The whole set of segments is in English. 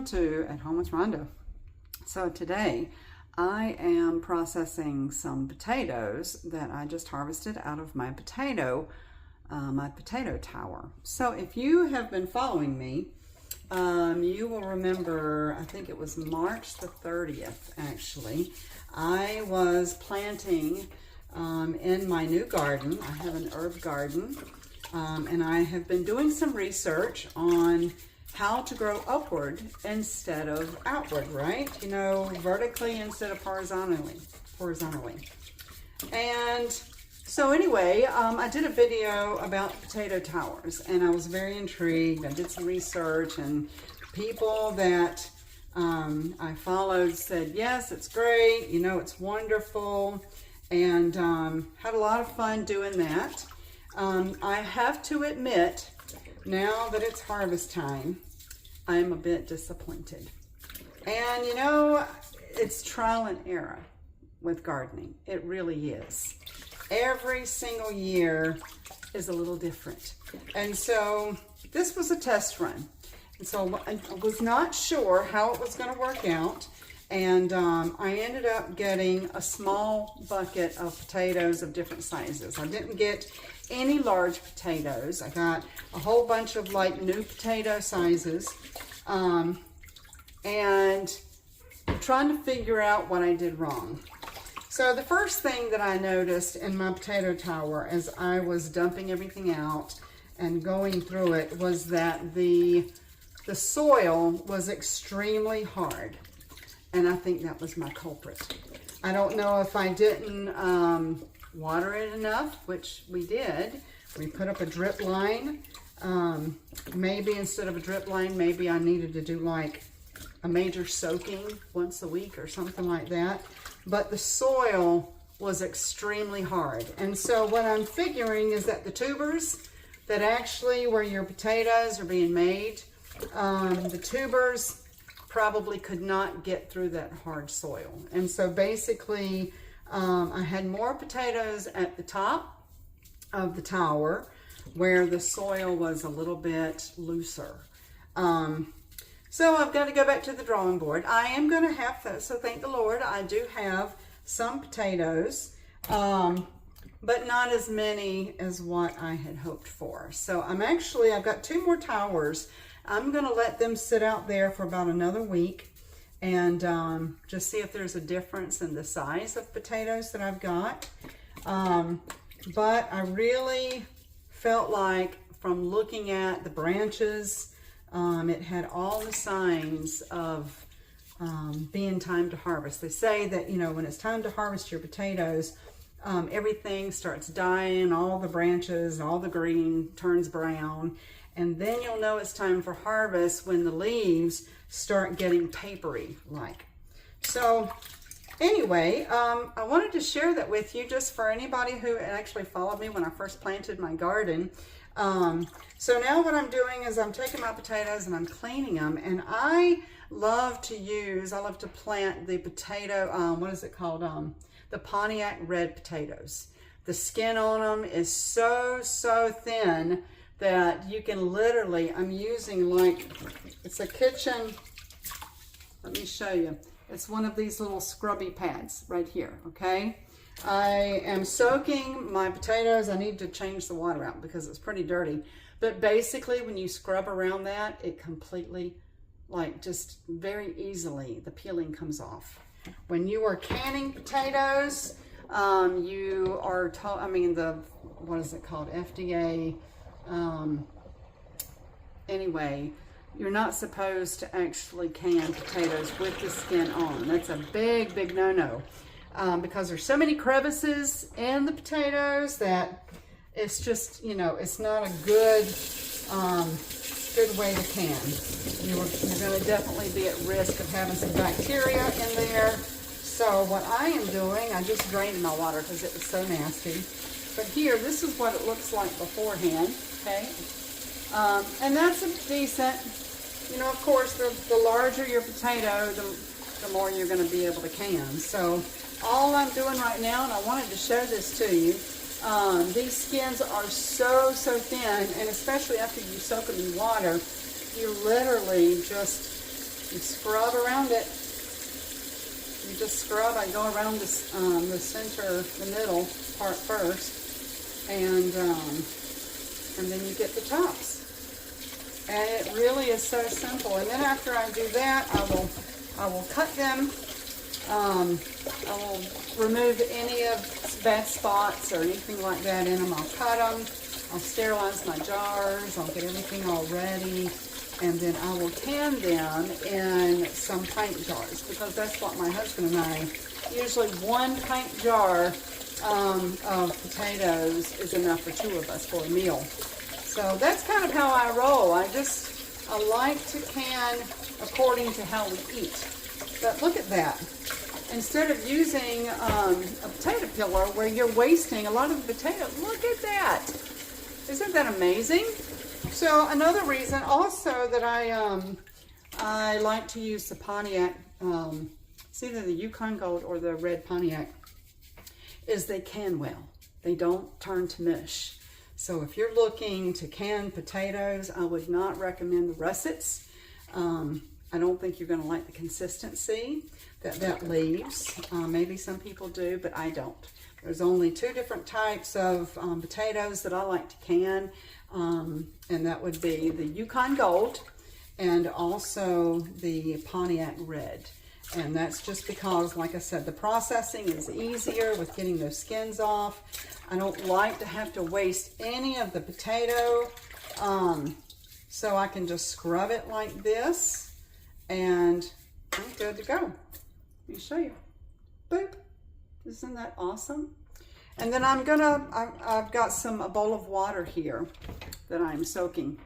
Welcome to At Home with Rhonda. So today I am processing some potatoes that I just harvested out of my potato tower. So if you have been following me, you will remember, I think it was March the 30th actually, I was planting in my new garden. I have an herb garden, and I have been doing some research on how to grow upward instead of outward, right? You know, vertically instead of horizontally. And so anyway, I did a video about potato towers, and I was very intrigued. I did some research, and people that I followed said, yes, it's great, you know, it's wonderful, and had a lot of fun doing that. I have to admit, now that it's harvest time, I'm a bit disappointed. And you know, it's trial and error with gardening. It really is. Every single year is a little different. And so this was a test run. And so I was not sure how it was going to work out. And I ended up getting a small bucket of potatoes of different sizes. I didn't get any large potatoes. I got a whole bunch of like new potato sizes, and I'm trying to figure out what I did wrong. So the first thing that I noticed in my potato tower as I was dumping everything out and going through it was that the soil was extremely hard, and I think that was my culprit. I don't know if I didn't water it enough, which we did. We put up a drip line. Maybe instead of a drip line, maybe I needed to do like a major soaking once a week or something like that. But the soil was extremely hard. And so what I'm figuring is that the tubers that actually where your potatoes are being made, the tubers probably could not get through that hard soil. And so basically, I had more potatoes at the top of the tower where the soil was a little bit looser. So I've got to go back to the drawing board. I am going to have that, so thank the Lord, I do have some potatoes, but not as many as what I had hoped for. So I've got 2 more towers. I'm going to let them sit out there for about another week and just see if there's a difference in the size of potatoes that I've got. But I really felt like from looking at the branches, it had all the signs of being time to harvest. They say that, you know, when it's time to harvest your potatoes, everything starts dying, all the branches, all the green turns brown, and then you'll know it's time for harvest when the leaves start getting papery like. So anyway, I wanted to share that with you just for anybody who actually followed me when I first planted my garden. So now what I'm doing is I'm taking my potatoes and I'm cleaning them, and I love to plant the potato, what is it called? The Pontiac red potatoes. The skin on them is so thin that you can literally, I'm using like, it's a kitchen, let me show you. It's one of these little scrubby pads right here, okay? I am soaking my potatoes. I need to change the water out because it's pretty dirty. But basically, when you scrub around that, it completely, like just very easily, the peeling comes off. When you are canning potatoes, you are told, what is it called? FDA. Anyway, you're not supposed to actually can potatoes with the skin on. That's a big no-no. Because there's so many crevices in the potatoes that it's just, you know, it's not a good way to can. You're going to definitely be at risk of having some bacteria in there. So what I am doing, I just drained my water because it was so nasty. But here, this is what it looks like beforehand, okay? And that's a decent, you know, of course, the larger your potato, the more you're going to be able to can. So all I'm doing right now, and I wanted to show this to you, these skins are so thin, and especially after you soak them in water, you literally just You scrub around it. You just scrub. I go around the center, the middle part first, and then you get the tops. And it really is so simple. And then after I do that, I will cut them. I will remove any of bad spots or anything like that in them. I'll cut them. I'll sterilize my jars. I'll get everything all ready. And then I will can them in some pint jars, because that's what my husband and I, usually 1 pint jar of potatoes is enough for 2 of us for a meal. So that's kind of how I roll. I like to can according to how we eat. But look at that. Instead of using a potato peeler where you're wasting a lot of the potato, look at that. Isn't that amazing? So another reason also that I like to use the Pontiac, it's either the Yukon Gold or the red Pontiac, is they can well. They don't turn to mush. So if you're looking to can potatoes, I would not recommend the russets. I don't think you're going to like the consistency that leaves. Maybe some people do, but I don't. There's only 2 different types of potatoes that I like to can, and that would be the Yukon Gold and also the Pontiac Red. And that's just because, like I said, the processing is easier with getting those skins off. I don't like to have to waste any of the potato, so I can just scrub it like this, and I'm good to go. Let me show you. Boop. Isn't that awesome? And then I've got a bowl of water here that I'm soaking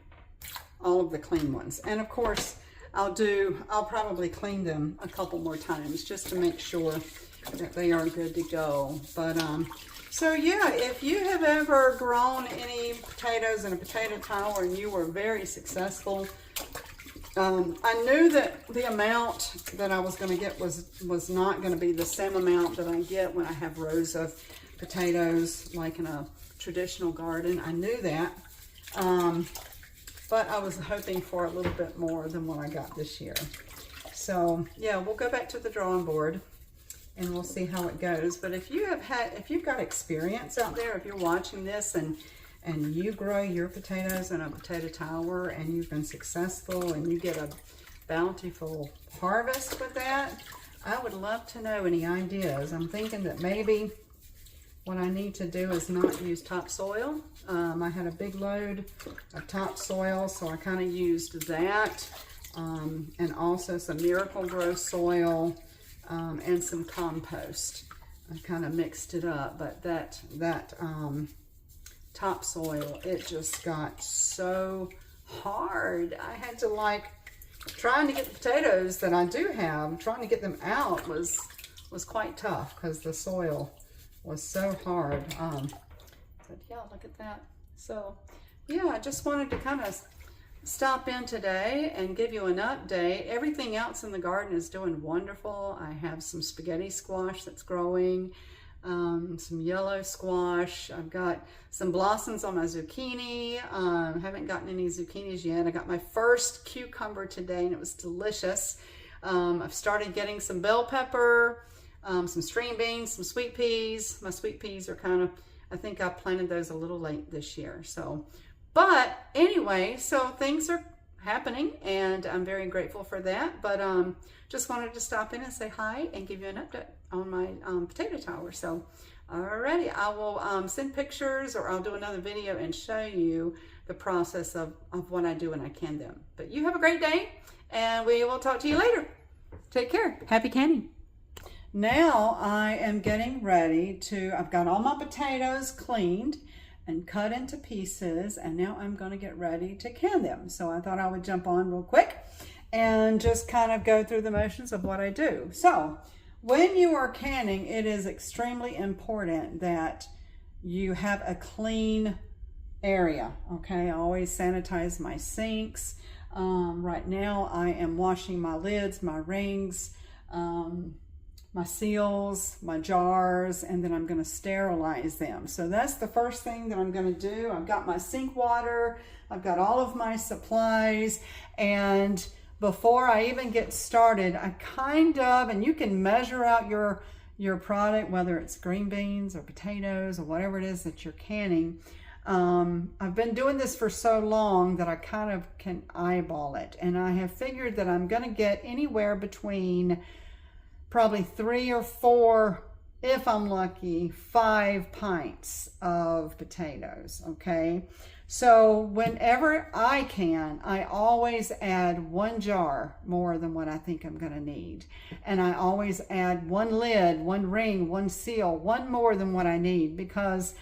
all of the clean ones. And of course, I'll probably clean them a couple more times just to make sure that they are good to go. But, so yeah, if you have ever grown any potatoes in a potato tower and you were very successful, I knew that the amount that I was going to get was not going to be the same amount that I get when I have rows of potatoes like in a traditional garden. I knew that, but I was hoping for a little bit more than what I got this year. So yeah, we'll go back to the drawing board and we'll see how it goes. But if you've got experience out there, if you're watching this and you grow your potatoes in a potato tower and you've been successful and you get a bountiful harvest with that, I would love to know any ideas. I'm thinking that maybe what I need to do is not use topsoil. I had a big load of topsoil, so I kind of used that, and also some Miracle-Gro soil and some compost. I kind of mixed it up, but that topsoil, it just got so hard. I had to trying to get the potatoes that I do have, trying to get them out was quite tough because the soil was so hard. But yeah, look at that. So yeah, I just wanted to kind of stop in today and give you an update. Everything else in the garden is doing wonderful. I have some spaghetti squash that's growing, some yellow squash. I've got some blossoms on my zucchini. Haven't gotten any zucchinis yet. I got my first cucumber today and it was delicious. I've started getting some bell pepper, some string beans, some sweet peas. My sweet peas are I think I planted those a little late this year. So, but anyway, so things are happening and I'm very grateful for that. But just wanted to stop in and say hi and give you an update on my potato tower. So alrighty, I will send pictures or I'll do another video and show you the process of what I do when I can them. But you have a great day and we will talk to you later. Take care. Happy canning. Now I am getting ready I've got all my potatoes cleaned and cut into pieces, and now I'm going to get ready to can them. So I thought I would jump on real quick and just kind of go through the motions of what I do. So when you are canning, it is extremely important that you have a clean area, okay? I always sanitize my sinks. Right now I am washing my lids, my rings, my seals, my jars, and then I'm going to sterilize them. So that's the first thing that I'm going to do. I've got my sink water, I've got all of my supplies, and before I even get started, I kind of, and you can measure out your product, whether it's green beans or potatoes or whatever it is that you're canning. I've been doing this for so long that I kind of can eyeball it. And I have figured that I'm going to get anywhere between probably 3 or 4, if I'm lucky, 5 pints of potatoes, okay? So whenever I can, I always add 1 jar more than what I think I'm going to need. And I always add 1 lid, 1 ring, 1 seal, 1 more than what I need, because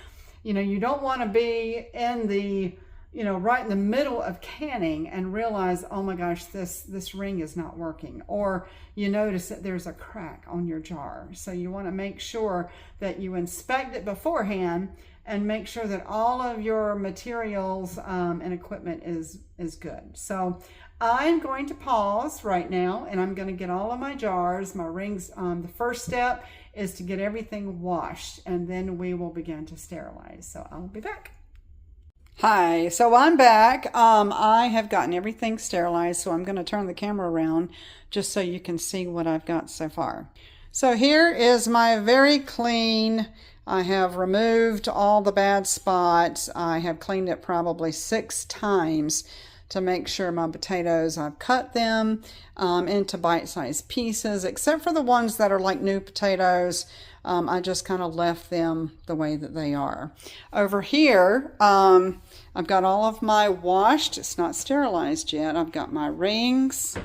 you know, you don't want to be in the, you know, right in the middle of canning and realize, oh my gosh, this ring is not working. Or you notice that there's a crack on your jar. So you want to make sure that you inspect it beforehand and make sure that all of your materials and equipment is good. So I'm going to pause right now, and I'm going to get all of my jars, my rings. The first step is to get everything washed, and then we will begin to sterilize. So I'll be back. Hi, so I'm back. I have gotten everything sterilized, so I'm going to turn the camera around just so you can see what I've got so far. So here is my very clean. I have removed all the bad spots. I have cleaned it probably 6 times to make sure my potatoes, I've cut them into bite-sized pieces, except for the ones that are like new potatoes. I just kind of left them the way that they are. Over here, I've got all of my washed, it's not sterilized yet. I've got my rings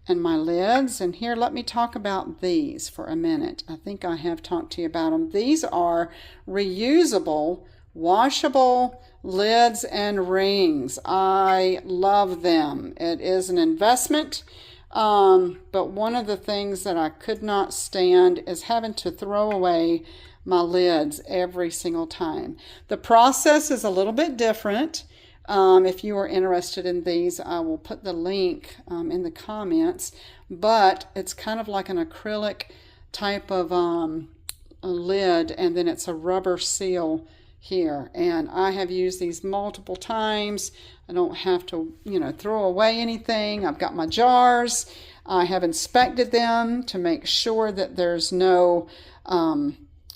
and my lids. And here, let me talk about these for a minute. I think I have talked to you about them. These are reusable, washable lids and rings. I love them. It is an investment, but one of the things that I could not stand is having to throw away my lids every single time. The process is a little bit different. If you are interested in these, I will put the link in the comments, but it's kind of like an acrylic type of a lid, and then it's a rubber seal here, and I have used these multiple times. I don't have to, you know, throw away anything. I've got my jars. I have inspected them to make sure that there's no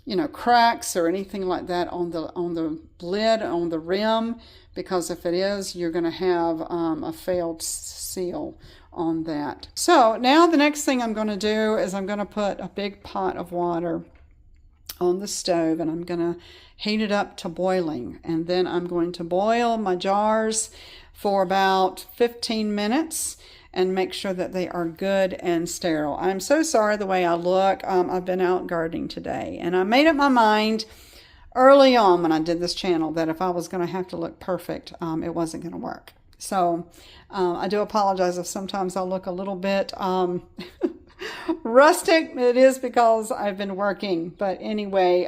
you know, cracks or anything like that on the lid, on the rim, because if it is, you're going to have a failed seal on that. So now the next thing I'm going to do is I'm going to put a big pot of water on the stove, and I'm going to heat it up to boiling, and then I'm going to boil my jars for about 15 minutes and make sure that they are good and sterile. I'm so sorry the way I look. I've been out gardening today, and I made up my mind early on when I did this channel that if I was going to have to look perfect, it wasn't going to work. So I do apologize if sometimes I look a little bit rustic. It is because I've been working. But anyway,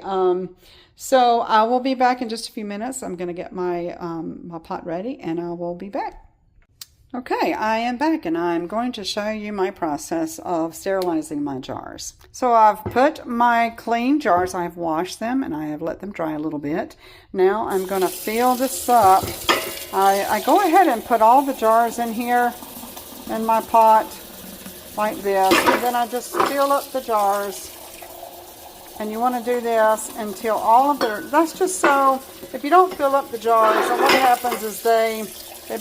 so I will be back in just a few minutes. I'm going to get my my pot ready, and I will be back. Okay, I am back, and I'm going to show you my process of sterilizing my jars. So I've put my clean jars, I've washed them, and I have let them dry a little bit. Now I'm going to fill this up. I go ahead and put all the jars in here in my pot like this, and then I just fill up the jars. And you want to do this until all of the, that's just so, if you don't fill up the jars, then what happens is they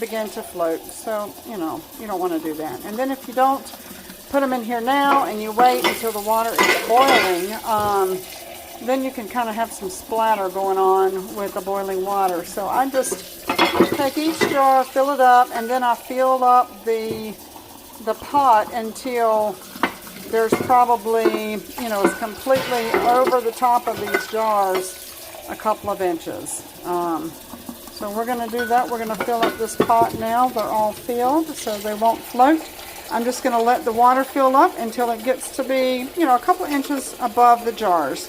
begin to float. So, you know, you don't want to do that. And then if you don't put them in here now and you wait until the water is boiling, then you can kind of have some splatter going on with the boiling water. So I just take each jar, fill it up, and then I fill up the pot until there's probably, you know, it's completely over the top of these jars a couple of inches. So we're going to do that. We're going to fill up this pot now. They're all filled so they won't float. I'm just going to let the water fill up until it gets to be, you know, a couple inches above the jars.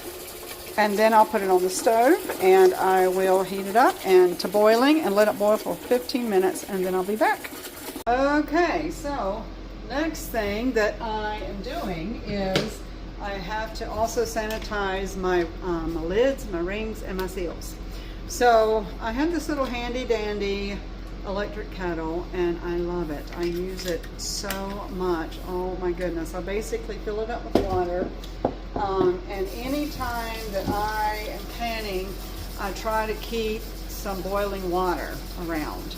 And then I'll put it on the stove, and I will heat it up and to boiling and let it boil for 15 minutes, and then I'll be back. Okay, so next thing that I am doing is I have to also sanitize my, my lids, my rings, and my seals. So I have this little handy dandy electric kettle, and I love it. I use it so much. Oh my goodness. I basically fill it up with water, and anytime that I am panning, I try to keep some boiling water around.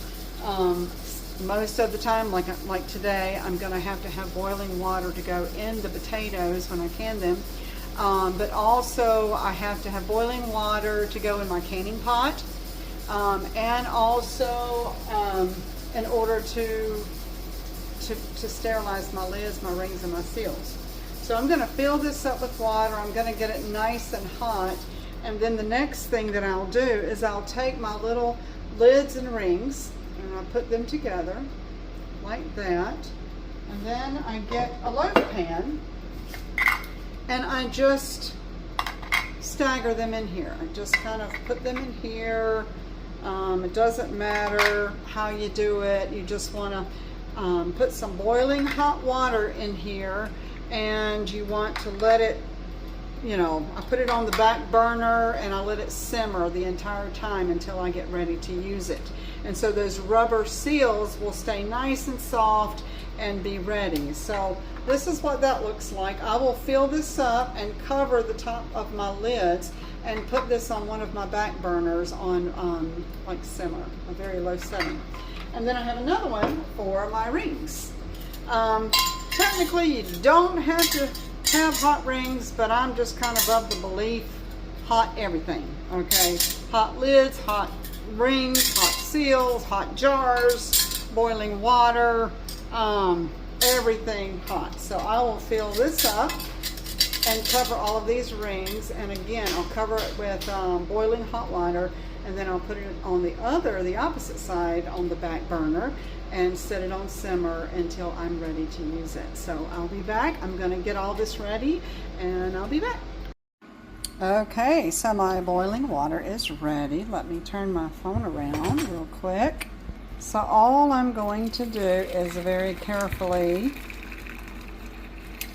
Most of the time, like today, I'm going to have boiling water to go in the potatoes when I can them. But also I have to have boiling water to go in my canning pot, and also in order to sterilize my lids, my rings, and my seals. So I'm going to fill this up with water. I'm going to get it nice and hot, and then the next thing that I'll do is I'll take my little lids and rings and I'll put them together like that, and then I get a loaf pan and I just stagger them in here. I just kind of put them in here. It doesn't matter how you do it. You just want to put some boiling hot water in here, and you want to let it, I put it on the back burner and I let it simmer the entire time until I get ready to use it. And so those rubber seals will stay nice and soft and be ready. So this is what that looks like. I will fill this up and cover the top of my lids and put this on one of my back burners on like simmer, a very low setting. And then I have another one for my rings. Technically you don't have to have hot rings, but I'm just kind of of the belief, hot everything, okay? Hot lids, hot rings, hot seals, hot jars, boiling water, everything hot. So I will fill this up and cover all of these rings, and again I'll cover it with boiling hot water, and then I'll put it on the opposite side on the back burner and set it on simmer until I'm ready to use it. So I'll be back. I'm going to get all this ready and I'll be back. Okay, so my boiling water is ready. Let me turn my phone around real quick. So all I'm going to do is very carefully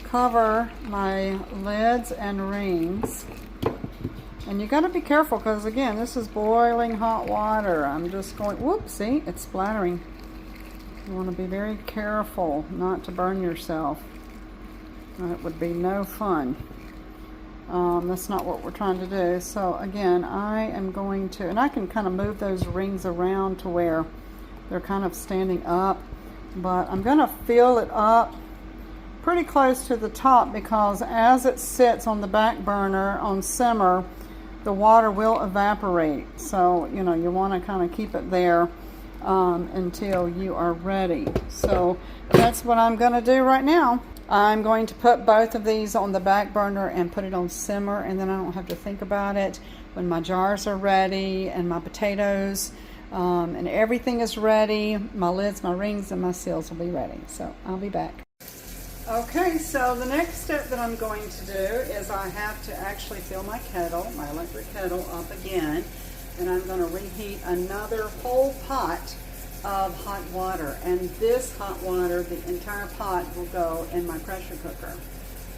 cover my lids and rings. And you got to be careful because, again, this is boiling hot water. I'm just going, whoops, see, it's splattering. You want to be very careful not to burn yourself. It would be no fun. That's not what we're trying to do. So again, I am going to, and I can kind of move those rings around to where they're kind of standing up, but I'm going to fill it up pretty close to the top, because as it sits on the back burner on simmer, the water will evaporate. So you want to kind of keep it there until you are ready. So that's what I'm going to do right now. I'm going to put both of these on the back burner and put it on simmer, and then I don't have to think about it when my jars are ready and my potatoes and everything is ready. My lids, my rings, and my seals will be ready. So I'll be back. Okay, so the next step that I'm going to do is I have to actually fill my kettle, my electric kettle, up again, and I'm going to reheat another whole pot of hot water. And this hot water, the entire pot, will go in my pressure cooker.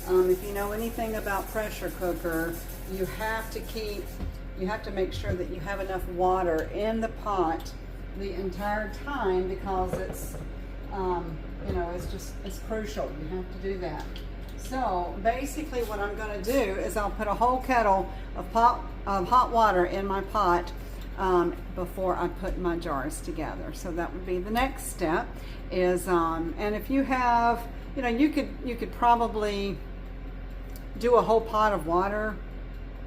If you know anything about pressure cooker, you have to make sure that you have enough water in the pot the entire time, because it's it's crucial. You have to do that. So basically what I'm going to do is I'll put a whole kettle of hot water in my pot before I put my jars together. So that would be the next step. Is and if you have, you could probably do a whole pot of water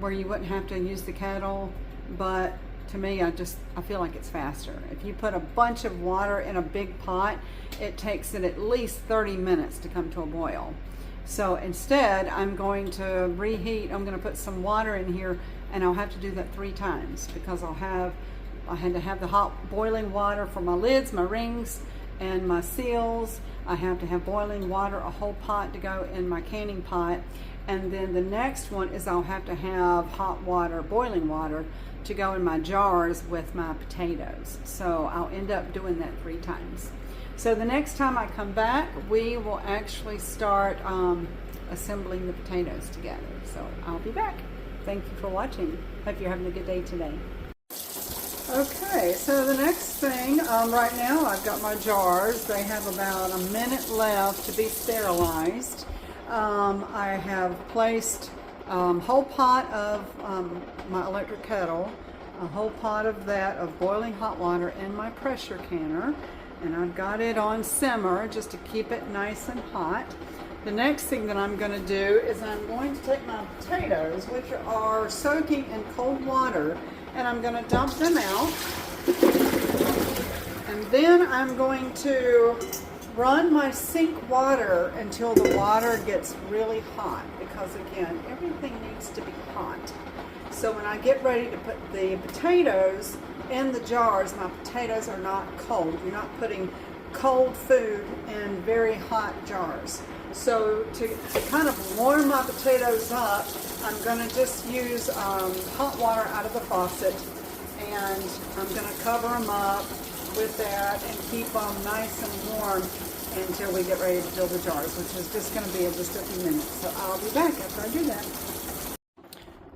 where you wouldn't have to use the kettle, but to me, I feel like it's faster. If you put a bunch of water in a big pot, it takes it at least 30 minutes to come to a boil. So instead, I'm going to reheat. I'm going to put some water in here, and I'll have to do that 3 times, because I had to have the hot boiling water for my lids, my rings, and my seals. I have to have boiling water, a whole pot to go in my canning pot. And then the next one is I'll have to have hot water, boiling water, to go in my jars with my potatoes. So I'll end up doing that 3 times. So the next time I come back, we will actually start assembling the potatoes together. So I'll be back. Thank you for watching. Hope you're having a good day today. Okay, so the next thing, right now I've got my jars. They have about a minute left to be sterilized. I have placed a whole pot of my electric kettle, a whole pot of that of boiling hot water in my pressure canner, and I've got it on simmer just to keep it nice and hot. The next thing that I'm going to do is I'm going to take my potatoes, which are soaking in cold water, and I'm going to dump them out. And then I'm going to run my sink water until the water gets really hot, because again, everything needs to be hot. So when I get ready to put the potatoes in the jars, my potatoes are not cold. You're not putting cold food in very hot jars. So to kind of warm my potatoes up, I'm going to just use hot water out of the faucet, and I'm going to cover them up with that and keep them nice and warm until we get ready to fill the jars, which is just going to be in just a few minutes. So I'll be back after I do that.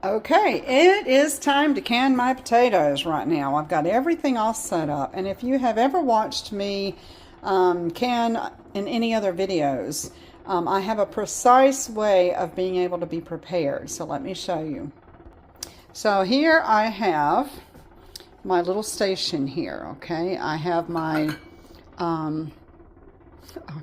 Okay, it is time to can my potatoes right now. I've got everything all set up, and if you have ever watched me can in any other videos, I have a precise way of being able to be prepared. So let me show you. So here I have my little station here, okay? I have my, I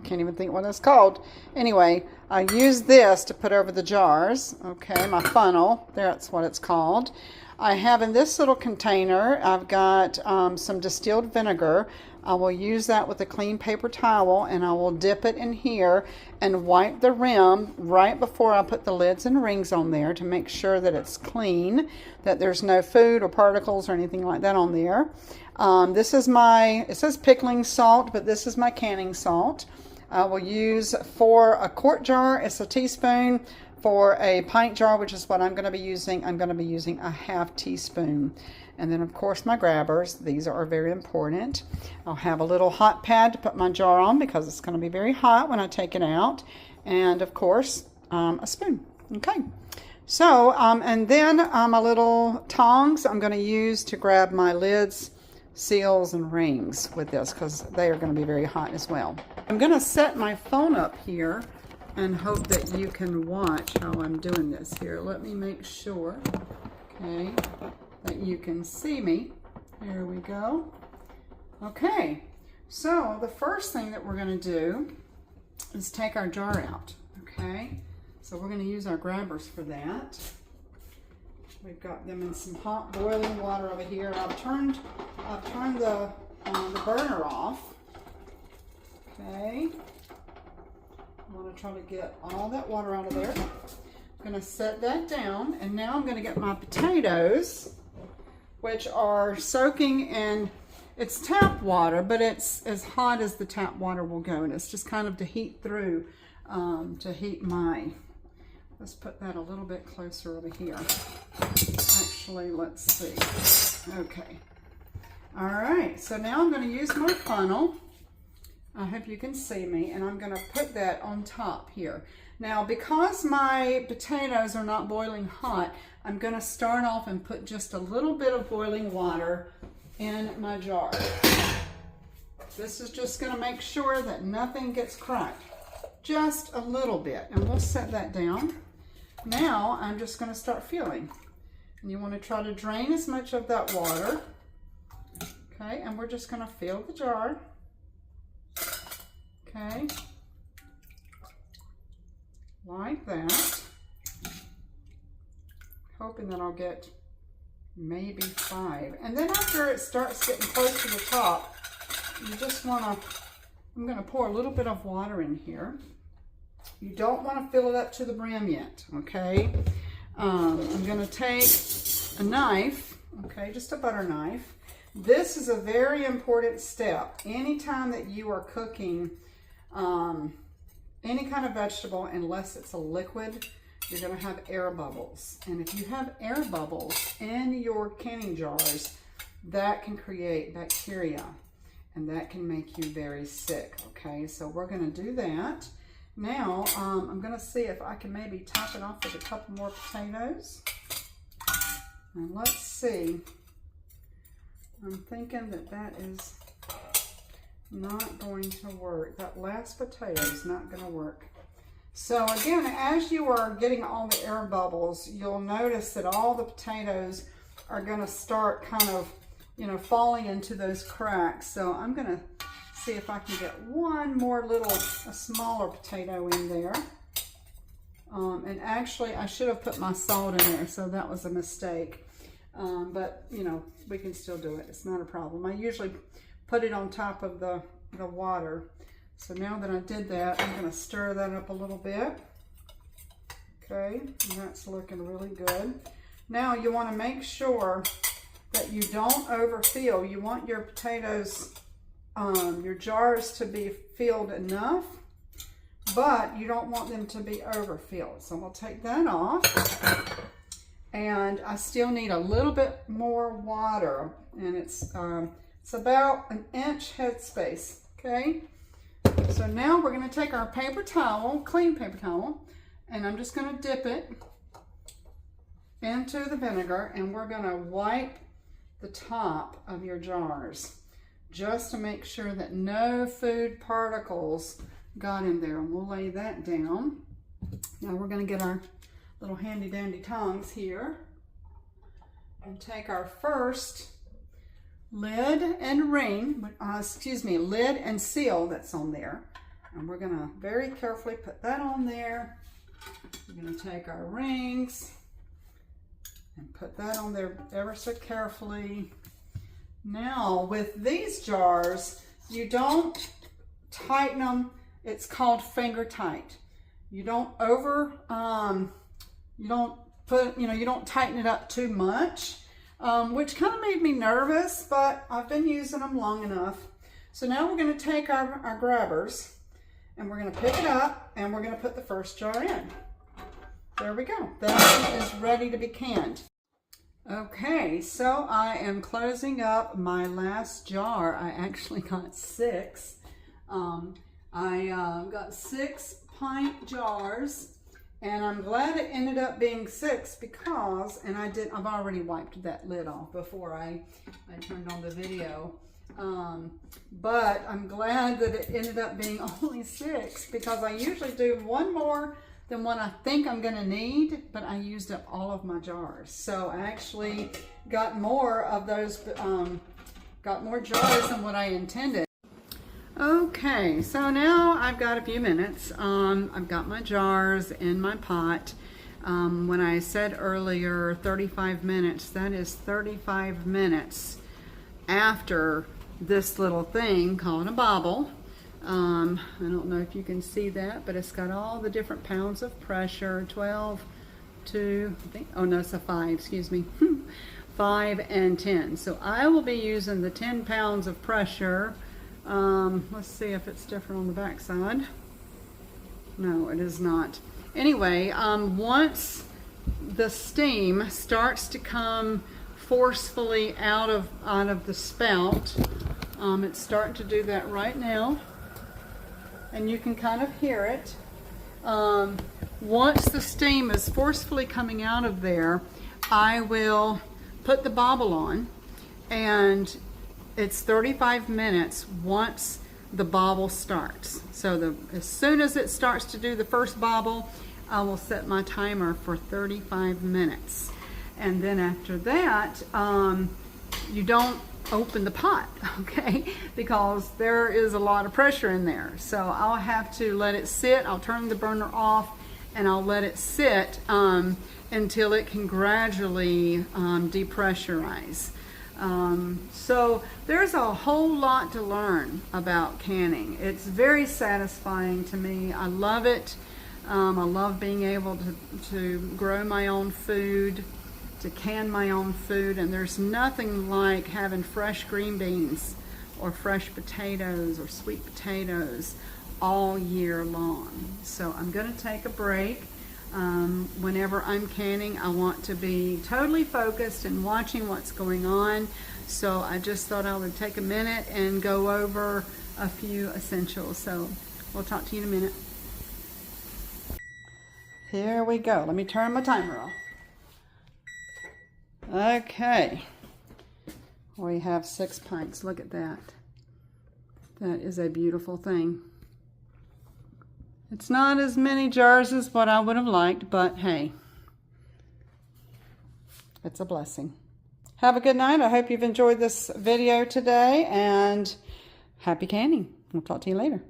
can't even think what it's called. Anyway, I use this to put over the jars, okay? My funnel, that's what it's called. I have in this little container, I've got some distilled vinegar. I will use that with a clean paper towel, and I will dip it in here and wipe the rim right before I put the lids and rings on there to make sure that it's clean, that there's no food or particles or anything like that on there. This is my, it says pickling salt, but this is my canning salt. I will use for a quart jar, it's a teaspoon. For a pint jar, which is what I'm going to be using, I'm going to be using a half teaspoon. And then, of course, my grabbers. These are very important. I'll have a little hot pad to put my jar on because it's going to be very hot when I take it out. And, of course, a spoon. Okay. So, and then my little tongs I'm going to use to grab my lids, seals, and rings with this because they are going to be very hot as well. I'm going to set my phone up here and hope that you can watch how I'm doing this here. Let me make sure, okay, that you can see me. Here we go. Okay, so the first thing that we're going to do is take our jar out, okay? So we're going to use our grabbers for that. We've got them in some hot boiling water over here. I've turned the burner off, okay? I want to try to get all that water out of there. I'm going to set that down, and now I'm going to get my potatoes, which are soaking in, it's tap water, but it's as hot as the tap water will go, and it's just kind of to heat through, to heat my, let's put that a little bit closer over here. Actually, let's see. Okay. All right, so now I'm going to use my funnel. I hope you can see me, and I'm going to put that on top here. Now, because my potatoes are not boiling hot, I'm going to start off and put just a little bit of boiling water in my jar. This is just going to make sure that nothing gets cracked. Just a little bit, and we'll set that down. Now, I'm just going to start filling. And you want to try to drain as much of that water. Okay, and we're just going to fill the jar. Okay, like that. Hoping that I'll get maybe 5. And then after it starts getting close to the top, you just want to, I'm going to pour a little bit of water in here. You don't want to fill it up to the brim yet, okay? I'm going to take a knife, okay, just a butter knife. This is a very important step. Anytime that you are cooking any kind of vegetable, unless it's a liquid, you're going to have air bubbles. And if you have air bubbles in your canning jars, that can create bacteria, and that can make you very sick, okay? So we're going to do that. Now, I'm going to see if I can maybe top it off with a couple more potatoes. And let's see I'm thinking that that is not going to work. That last potato is not going to work. So again, as you are getting all the air bubbles, you'll notice that all the potatoes are going to start kind of, you know, falling into those cracks. So I'm going to see if I can get one more a smaller potato in there. And actually, I should have put my salt in there, so that was a mistake. But, you know, we can still do it. It's not a problem. I usually put it on top of the water. So now that I did that, I'm going to stir that up a little bit. Okay, and that's looking really good. Now you want to make sure that you don't overfill. You want your potatoes, your jars to be filled enough, but you don't want them to be overfilled. So we'll take that off. And I still need a little bit more water, and it's about an inch headspace, okay? So now we're going to take our paper towel, clean paper towel, and I'm just going to dip it into the vinegar, and we're going to wipe the top of your jars just to make sure that no food particles got in there. And we'll lay that down. Now we're going to get our little handy dandy tongs here and take our first lid and ring, lid and seal that's on there. And we're going to very carefully put that on there. We're going to take our rings and put that on there ever so carefully. Now with these jars, you don't tighten them. It's called finger tight. You don't you don't tighten it up too much, which kind of made me nervous, but I've been using them long enough. So now we're going to take our grabbers and we're going to pick it up and we're going to put the first jar in. There we go. That is ready to be canned. Okay, so I am closing up my last jar. I actually got 6. I got 6 pint jars, and I'm glad it ended up being 6 because, and I've already wiped that lid off before I turned on the video. But I'm glad that it ended up being only 6 because I usually do one more than what I think I'm going to need, but I used up all of my jars. So I actually got more of those, got more jars than what I intended. Okay, so now I've got a few minutes. I've got my jars in my pot. When I said earlier 35 minutes, that is 35 minutes after this little thing called a bobble. I don't know if you can see that, but it's got all the different pounds of pressure, 12, 2, I think, oh no, it's a 5, excuse me, 5 and 10. So I will be using the 10 pounds of pressure. Let's see if it's different on the back side. No, it is not. Anyway, once the steam starts to come forcefully out of the spout, it's starting to do that right now, and you can kind of hear it. Once the steam is forcefully coming out of there, I will put the bobble on, and it's 35 minutes once the bobble starts. So as soon as it starts to do the first bobble, I will set my timer for 35 minutes. And then after that, you don't open the pot, okay? Because there is a lot of pressure in there. So I'll have to let it sit. I'll turn the burner off and I'll let it sit until it can gradually depressurize. So there's a whole lot to learn about canning. It's very satisfying to me. I love it. I love being able to grow my own food, to can my own food, and there's nothing like having fresh green beans or fresh potatoes or sweet potatoes all year long. So I'm going to take a break. Whenever I'm canning, I want to be totally focused and watching what's going on. So I just thought I would take a minute and go over a few essentials. So we'll talk to you in a minute. Here we go. Let me turn my timer off. Okay. We have 6 pints. Look at that. That is a beautiful thing. It's not as many jars as what I would have liked, but hey, it's a blessing. Have a good night. I hope you've enjoyed this video today, and happy canning. We'll talk to you later.